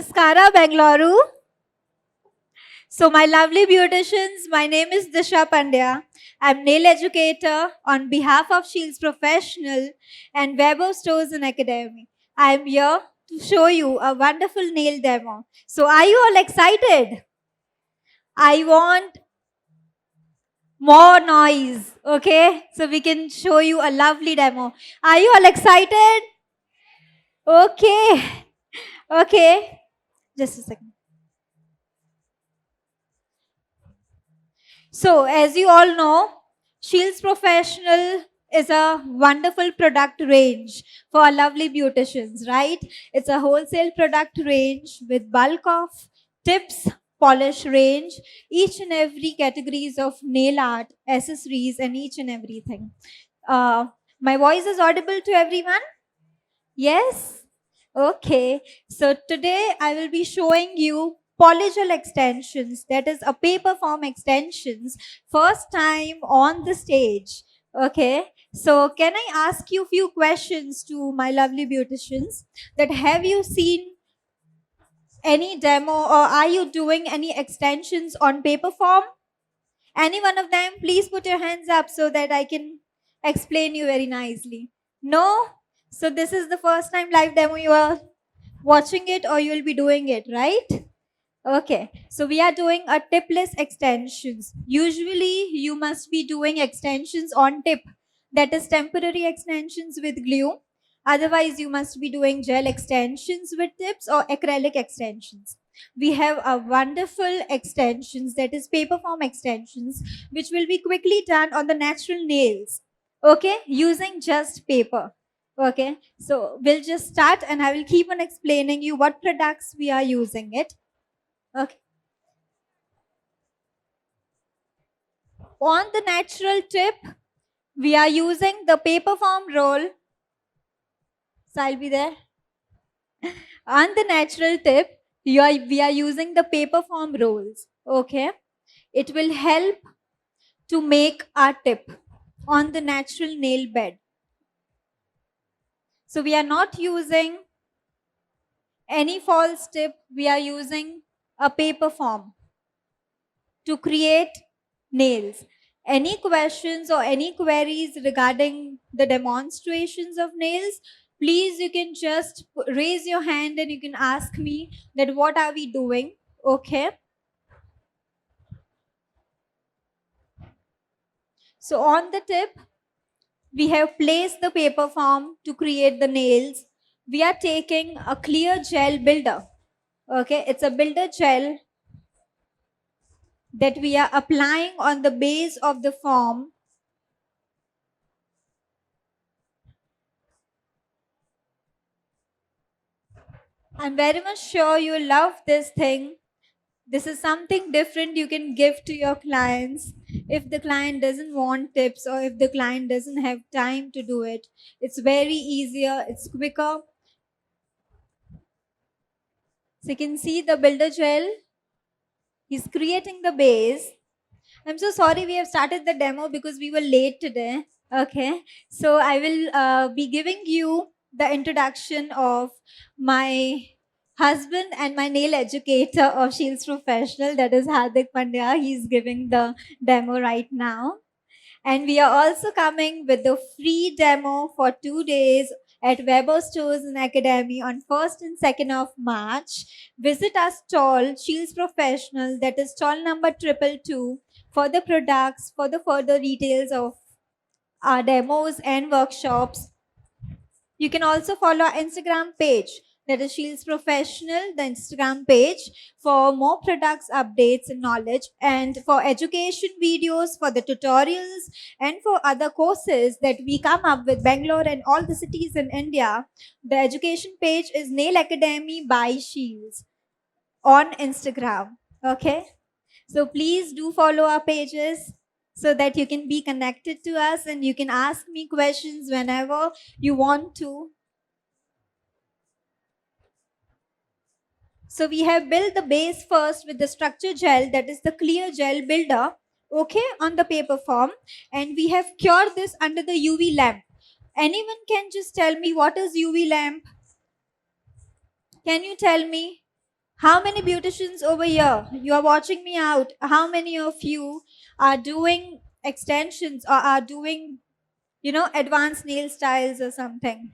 Namaskara, Bengaluru. So, my lovely beauticians, my name is Disha Pandya. I'm nail educator on behalf of Shills Professional and Web of Stores and Academy. I'm here to show you a wonderful nail demo. So, are you all excited? I want more noise, okay? So, we can show you a lovely demo. Are you all excited? Okay. Okay. Just a second. So, as you all know, Shills Professional is a wonderful product range for our lovely beauticians, right? It's a wholesale product range with bulk of tips, polish range, each and every categories of nail art, accessories, and each and everything. My voice is audible to everyone? Yes? Okay. So today I will be showing you polygel extensions, that is a paper form extensions, first time on the stage. Okay. So can I ask you a few questions to my lovely beauticians? That have you seen any demo or are you doing any extensions on paper form? Any one of them, please put your hands up so that I can explain you very nicely. No? So this is the first time live demo you are watching it or you will be doing it, right? Okay. So we are doing a tipless extensions. Usually you must be doing extensions on tip. That is temporary extensions with glue. Otherwise you must be doing gel extensions with tips or acrylic extensions. We have a wonderful extensions, that is paper form extensions, which will be quickly done on the natural nails. Okay, using just paper. Okay, so we'll just start and I will keep on explaining you what products we are using it. Okay. On the natural tip, we are using the paper form roll. So I'll be there. On the natural tip, we are using the paper form rolls. Okay. It will help to make our tip on the natural nail bed. So we are not using any false tip. We are using a paper form to create nails. Any questions or any queries regarding the demonstrations of nails, please you can just raise your hand and you can ask me that what are we doing. Okay. So on the tip, we have placed the paper form to create the nails. We are taking a clear gel builder. Okay, it's a builder gel that we are applying on the base of the form. I'm very much sure you love this thing. This is something different you can give to your clients. If the client doesn't want tips or if the client doesn't have time to do it, it's very easier, it's quicker. So you can see the builder gel. He's creating the base. I'm so sorry we have started the demo because we were late today. Okay. So I will be giving you the introduction of my husband and my nail educator of Shills Professional, that is Hardik Pandya. He's giving the demo right now. And we are also coming with the free demo for 2 days at Weber Stores and Academy on 1st and 2nd of March. Visit our stall, Shills Professional, that is stall number 222, for the products, for the further details of our demos and workshops. You can also follow our Instagram page, that is Shills Professional, the Instagram page, for more products, updates, and knowledge, and for education videos, for the tutorials, and for other courses that we come up with Bangalore and all the cities in India. The education page is Nail Academy by Shills on Instagram. Okay, so please do follow our pages so that you can be connected to us and you can ask me questions whenever you want to. So we have built the base first with the structure gel, that is the clear gel builder, okay, on the paper form. And we have cured this under the UV lamp. Anyone can just tell me what is UV lamp? Can you tell me? How many beauticians over here? You are watching me out. How many of you are doing extensions or are doing, advanced nail styles or something?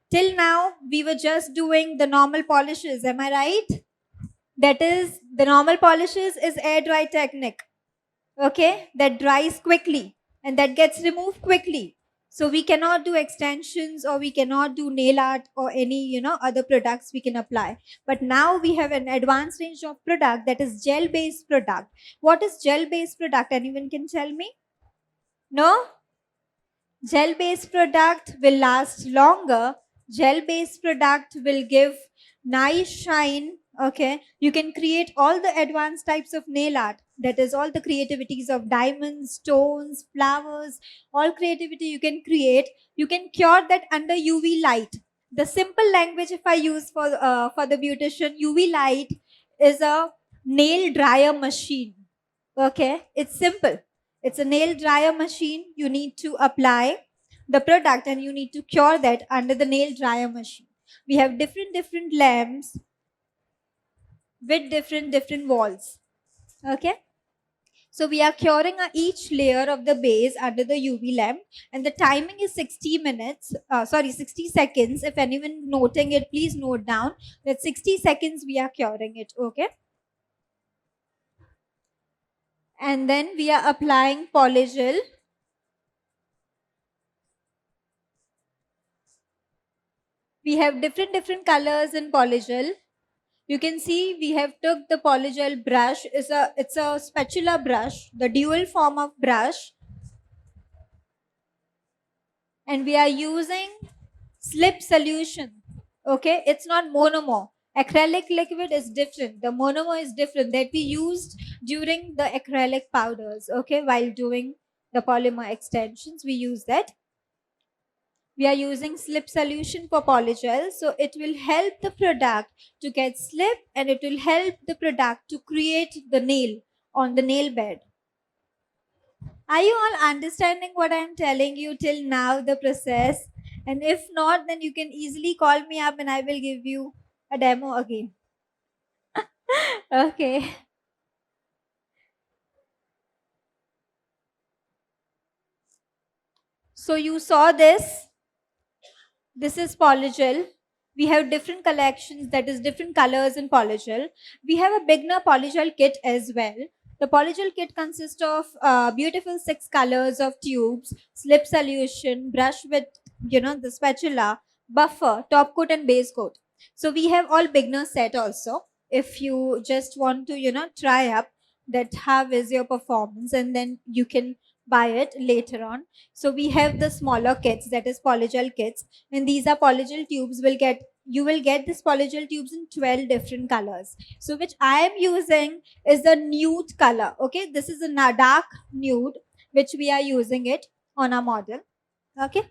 Till now, we were just doing the normal polishes. Am I right? That is, the normal polishes is air dry technique. Okay, that dries quickly and that gets removed quickly. So we cannot do extensions or we cannot do nail art or any other products we can apply. But now we have an advanced range of product that is gel based product. What is gel based product? Anyone can tell me? No. Gel based product will last longer. Gel based product will give nice shine. Okay, you can create all the advanced types of nail art, that is all the creativities of diamonds, stones, flowers, all creativity you can create. You can cure that under UV light. The simple language, if I use for the beautician, UV light is a nail dryer machine. Okay, it's simple. It's a nail dryer machine. You need to apply the product and you need to cure that under the nail dryer machine. We have different lamps with different walls. Okay, so we are curing each layer of the base under the UV lamp, and the timing is 60 minutes. 60 seconds. If anyone noting it, please note down that 60 seconds we are curing it. Okay, and then we are applying polygel. We have different colors in polygel. You can see we have took the polygel brush. It's a spatula brush, the dual form of brush, and we are using slip solution. Okay, it's not monomer. Acrylic liquid is different. The monomer is different that we used during the acrylic powders. Okay, while doing the polymer extensions, we use that. We are using slip solution for polygel, so it will help the product to get slip and it will help the product to create the nail on the nail bed. Are you all understanding what I am telling you till now, the process? And if not, then you can easily call me up and I will give you a demo again. Okay. So you saw this. This is polygel. We have different collections, that is different colors in polygel. We have a beginner polygel kit as well. The polygel kit consists of beautiful 6 colors of tubes, slip solution, brush with the spatula, buffer, top coat and base coat. So we have all beginner set also. If you just want to try up that how is your performance, and then you can buy it later on. So we have the smaller kits, that is polygel kits, and these are polygel tubes. You will get this polygel tubes in 12 different colors. So which I am using is the nude color. Okay, this is a dark nude which we are using it on our model. Okay,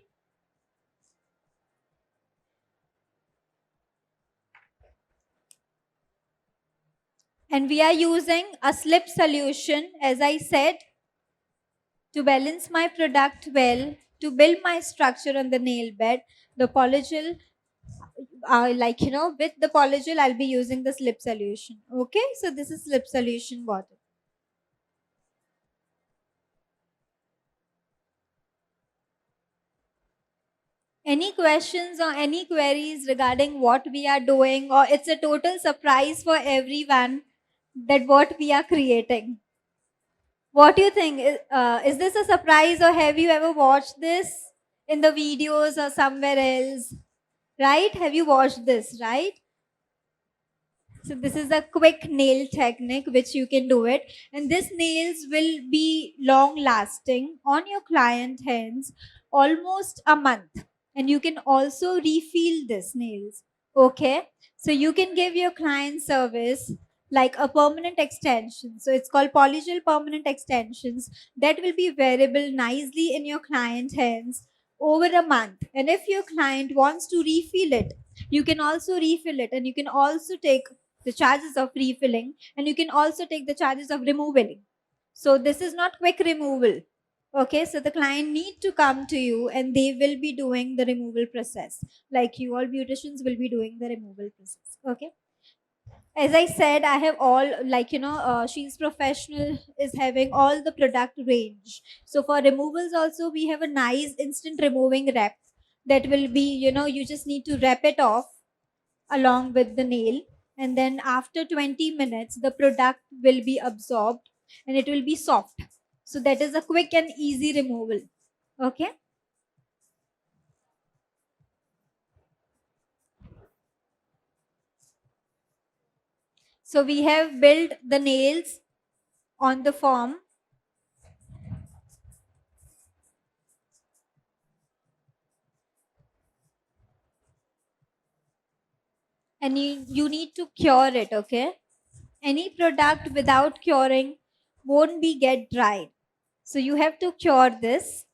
and we are using a slip solution, as I said, to balance my product well, to build my structure on the nail bed. The polygel, with the polygel, I'll be using the slip solution. Okay, so this is slip solution bottle. Any questions or any queries regarding what we are doing, or it's a total surprise for everyone that what we are creating? What do you think? Is this a surprise, or have you ever watched this in the videos or somewhere else? Right? Have you watched this, right? So this is a quick nail technique which you can do it, and this nails will be long lasting on your client hands almost a month, and you can also refill this nails. Okay, so you can give your client service like a permanent extension. So it's called polygel permanent extensions that will be wearable nicely in your client hands over a month. And if your client wants to refill it, you can also refill it, and you can also take the charges of refilling, and you can also take the charges of removing. So this is not quick removal. Okay, so the client need to come to you and they will be doing the removal process, like you all beauticians will be doing the removal process. Okay, As I said, I have all, like, Shills Professional is having all the product range. So for removals also, we have a nice instant removing wrap that will be, you just need to wrap it off along with the nail. And then after 20 minutes, the product will be absorbed and it will be soft. So that is a quick and easy removal. Okay. So we have built the nails on the form. And you need to cure it, okay? Any product without curing won't be get dried. So you have to cure this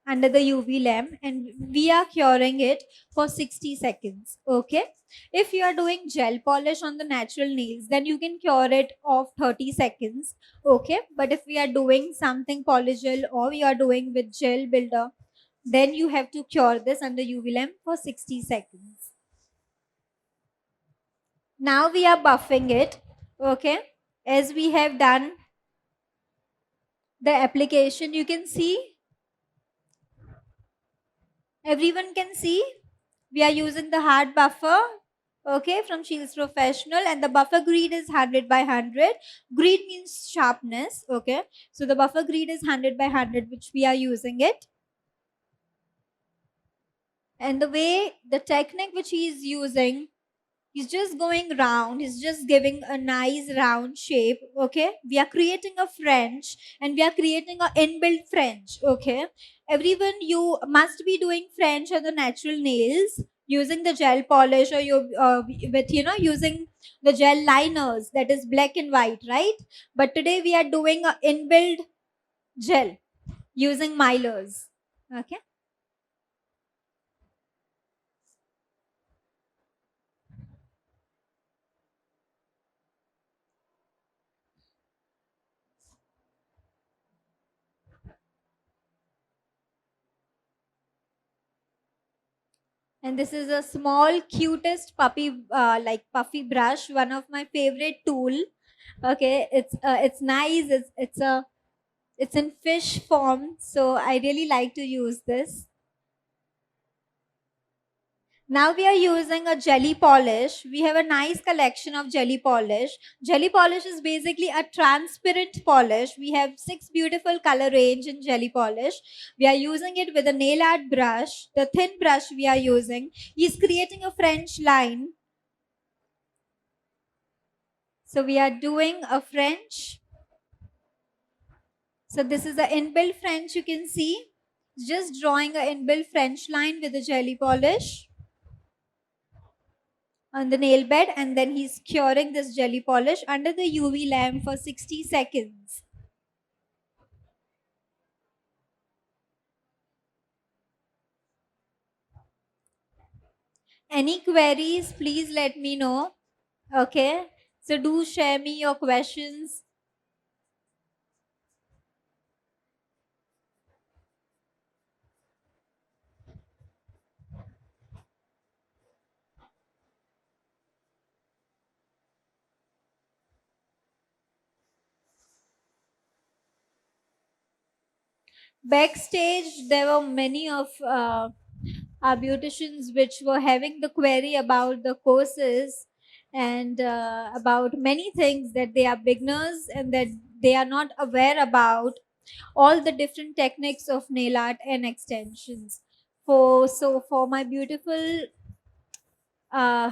under the UV lamp, and we are curing it for 60 seconds. Okay. If you are doing gel polish on the natural nails, then you can cure it of 30 seconds. Okay. But if we are doing something polygel or we are doing with gel builder, then you have to cure this under UV lamp for 60 seconds. Now we are buffing it. Okay. As we have done the application, you can see, everyone can see, we are using the hard buffer, okay, from Shills Professional, and the buffer grade is 100 by 100. Grade means sharpness, okay. So the buffer grade is 100 by 100, which we are using it. And the way, the technique which he is using, he's just going round, he's just giving a nice round shape, okay. We are creating a French, and we are creating a inbuilt French, okay. Everyone, you must be doing French on the natural nails using the gel polish, or you with, using the gel liners, that is black and white, right? But today we are doing a inbuilt gel using milers, okay. And this is a small, cutest puppy, like puffy brush, one of my favorite tool. Okay, it's nice. It's in fish form, so I really like to use this. Now we are using a jelly polish. We have a nice collection of jelly polish. Jelly polish is basically a transparent polish. We have 6 beautiful color range in jelly polish. We are using it with a nail art brush. The thin brush we are using is creating a French line. So we are doing a French. So this is the inbuilt French, you can see. Just drawing a inbuilt French line with the jelly polish on the nail bed, and then he's curing this jelly polish under the UV lamp for 60 seconds. Any queries, please let me know. Okay. So do share me your questions. Backstage, there were many of our beauticians which were having the query about the courses, and about many things, that they are beginners and that they are not aware about all the different techniques of nail art and extensions. For my beautiful uh,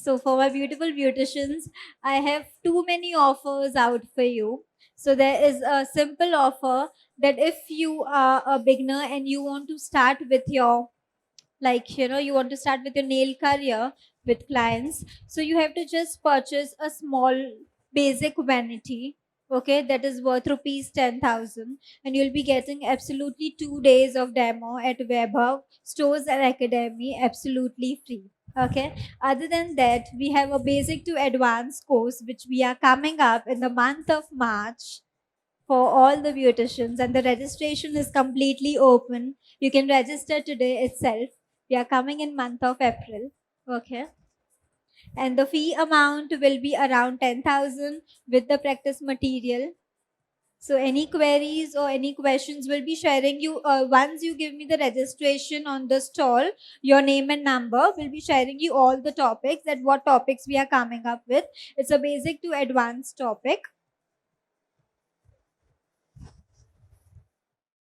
for my beautiful beauticians, I have too many offers out for you. So there is a simple offer that if you are a beginner and you want to start with your, like, you want to start with your nail career with clients, so you have to just purchase a small basic vanity, okay, that is worth rupees 10,000, and you'll be getting absolutely 2 days of demo at Weber stores and academy absolutely free. Okay. Other than that, we have a basic to advanced course which we are coming up in the month of March for all the beauticians, and the registration is completely open. You can register today itself. We are coming in month of April. Okay. and the fee amount will be around 10,000 with the practice material. So any queries or any questions will be sharing you once you give me the registration on the stall, your name and number will be sharing you all the topics, that what topics we are coming up with. It's a basic to advanced topic.